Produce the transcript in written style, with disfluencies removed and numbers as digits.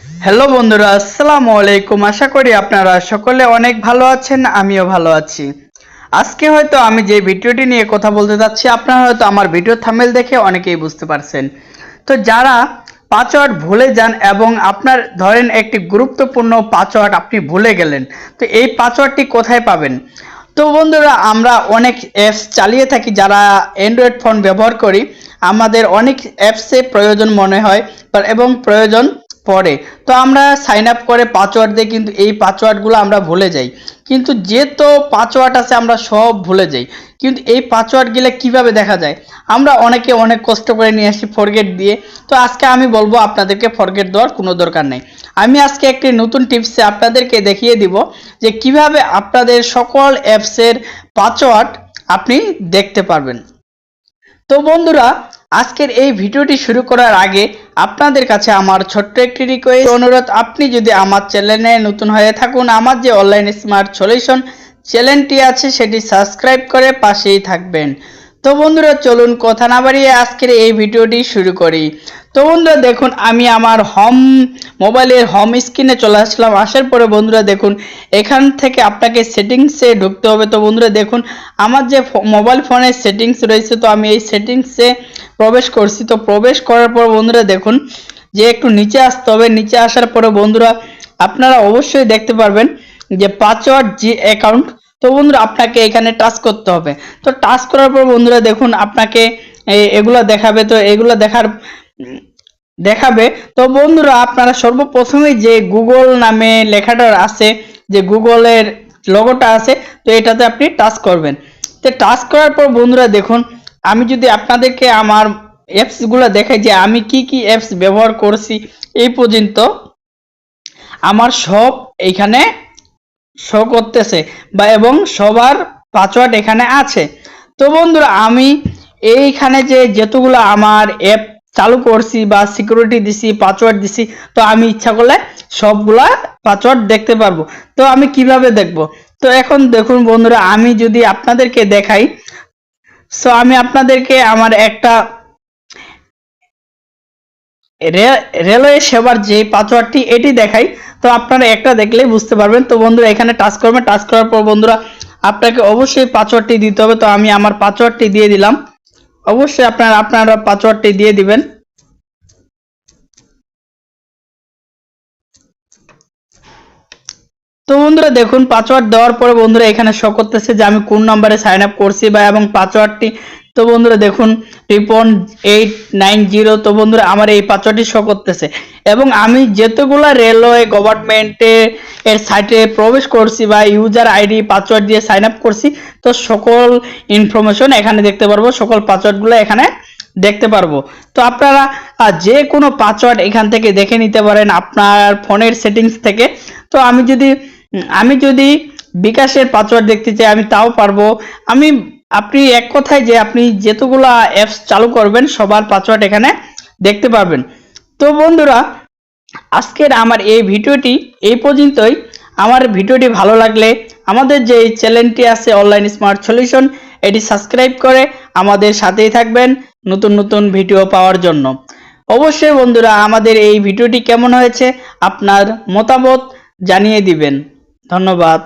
Hello বন্ধুরা, আসসালামু আলাইকুম। আশা করি আপনারা সকলে অনেক ভালো আছেন, আমিও ভালো আছি। আজকে হয়তো আমি যে ভিডিওটি নিয়ে কথা বলতে যাচ্ছি, আপনারা হয়তো আমার ভিডিও থাম্বনেল দেখে অনেকেই বুঝতে পারছেন। তো যারা পাসওয়ার্ড ভুলে যান এবং আপনার ধরেন একটি গুরুত্বপূর্ণ পাসওয়ার্ড আপনি ভুলে গেলেন, তো এই পাসওয়ার্ডটি কোথায় পাবেন? তো বন্ধুরা, আমরা অনেক অ্যাপস চালিয়ে থাকি, যারা অ্যান্ড্রয়েড ফোন ব্যবহার করি, আমাদের অনেক অ্যাপসে প্রয়োজন মনে হয় এবং প্রয়োজন পড়ে। তো আমরা সাইন আপ করে পাসওয়ার্ড দিই, কিন্তু এই পাসওয়ার্ডগুলো আমরা ভুলে যাই। কিন্তু যে তো পাসওয়ার্ড আছে আমরা সব ভুলে যাই। কিন্তু এই পাসওয়ার্ডগুলো কিভাবে দেখা যায়? আমরা অনেকে অনেক কষ্ট করে নিয়ে আসি ফরগেট দিয়ে। তো আজকে আমি বলবো আপনাদেরকে ফরগেট দেওয়ার কোনো দরকার নেই। আমি আজকে একটি নতুন টিপসে আপনাদেরকে দেখিয়ে দিব যে কিভাবে আপনাদের সকল অ্যাপসের পাসওয়ার্ড আপনি দেখতে পারবেন। তো বন্ধুরা, আজকের এই ভিডিওটি শুরু করার আগে আপনাদের কাছে আমার ছোট্ট একটি রিকোয়েস্ট, অনুরোধ, আপনি যদি আমার চ্যানেলে নতুন হয়ে থাকুন, আমার যে অনলাইন স্মার্ট সলিউশন চ্যানেলটি আছে সেটি সাবস্ক্রাইব করে পাশেই থাকবেন। তো বন্ধুরা, চলুন কথা না বাড়িয়ে আজকের এই ভিডিওটি শুরু করি। তো বন্ধুরা দেখুন, আমি আমার মোবাইলের হোম স্ক্রিনে চলে আসলাম। আসার পরে বন্ধুরা দেখুন, এখান থেকে আপনাকে সেটিংসে ঢুকতে হবে। তো বন্ধুরা দেখুন, আমার যে মোবাইল ফোনের সেটিংস রয়েছে, তো আমি এই সেটিংসে প্রবেশ করছি। তো প্রবেশ করার পর বন্ধুরা দেখুন যে একটু নিচে আসতে হবে। নিচে আসার পরে বন্ধুরা আপনারা অবশ্যই দেখতে পারবেন যে পাসওয়ার্ড জি অ্যাকাউন্ট। তো বন্ধুরা আপনাকে এখানে টাচ করতে হবে। তো টাচ করার পর বন্ধুরা দেখুন আপনাকে এগুলো দেখাবে। তো এগুলো দেখাবে। তো বন্ধুরা আপনারা সর্বপ্রথমেই যে গুগল নামে লেখাটা আছে, যে গুগলের লোগোটা আছে, তো এটাতে আপনি টাচ করবেন। তো টাচ করার পর বন্ধুরা দেখুন, আমি যদি আপনাদেরকে আমার অ্যাপসগুলো দেখাই যে আমি কি কি অ্যাপস ব্যবহার করছি এই পর্যন্ত, আমার সব এইখানে শো করতেছে এবং সবার পাসওয়ার্ড এখানে আছে। তো বন্ধুরা আমি এইখানে যে যতগুলো আমার অ্যাপ চালু করছি বা সিকিউরিটি দিছি, পাসওয়ার্ড দিছি, তো আমি ইচ্ছা করলে সবগুলা পাসওয়ার্ড দেখতে পারবো। তো আমি কিভাবে দেখব? তো এখন দেখুন বন্ধুরা, আমি যদি আপনাদেরকে দেখাই, সো আমি আপনাদেরকে আমার একটা রেলওয়ে সেবার যে পাসওয়ার্ডটি এটি দেখাই। তো আপনারা একটা দেখলেই বুঝতে পারবেন। তো বন্ধুরা এখানে টাচ করবেন। টাচ করার পর বন্ধুরা আপনাকে অবশ্যই পাসওয়ার্ডটি দিতে হবে। তো আমি আমার পাসওয়ার্ডটি দিয়ে দিলাম। অবশ্যই আপনারা পাসওয়ার্ডটি দিয়ে দিবেন। তো বন্ধুরা দেখুন, পাসওয়ার্ড দেওয়ার পরে বন্ধুরা এখানে শো করতেছে যে আমি কোন নম্বরে সাইন আপ করছি বা এবং পাসওয়ার্ডটি। তো বন্ধুরা দেখুন 3.890। তো বন্ধুরা আমার এই পাসওয়ার্ডটি শো করতেছে এবং আমি যেতগুলা রেলওয়ে গভর্নমেন্টে এর সাইটে প্রবেশ করছি বা ইউজার আইডি পাসওয়ার্ড দিয়ে সাইন আপ করছি, তো সকল ইনফরমেশন এখানে দেখতে পারবো, সকল পাসওয়ার্ডগুলো এখানে দেখতে পারবো। তো আপনারা যে কোনো পাসওয়ার্ড এখান থেকে দেখে নিতে পারেন আপনার ফোনের সেটিংস থেকে। তো আমি যদি বিকাশের পাসওয়ার্ড দেখতে চাই, আমি তাও পারবো। আপনি এক কথায় যে আপনি যেতগুলা অ্যাপস চালু করবেন সবার পাসওয়ার্ড এখানে দেখতে পারবেন। তো বন্ধুরা আজকের আমার এই ভিডিওটি এই পর্যন্তই। আমার ভিডিওটি ভালো লাগলে আমাদের যে চ্যানেলটি আছে অনলাইন স্মার্ট সলিউশন, এটি সাবস্ক্রাইব করে আমাদের সাথেই থাকবেন নতুন নতুন ভিডিও পাওয়ার জন্য। অবশ্যই বন্ধুরা আমাদের এই ভিডিওটি কেমন হয়েছে আপনার মতামত জানিয়ে দিবেন। ধন্যবাদ।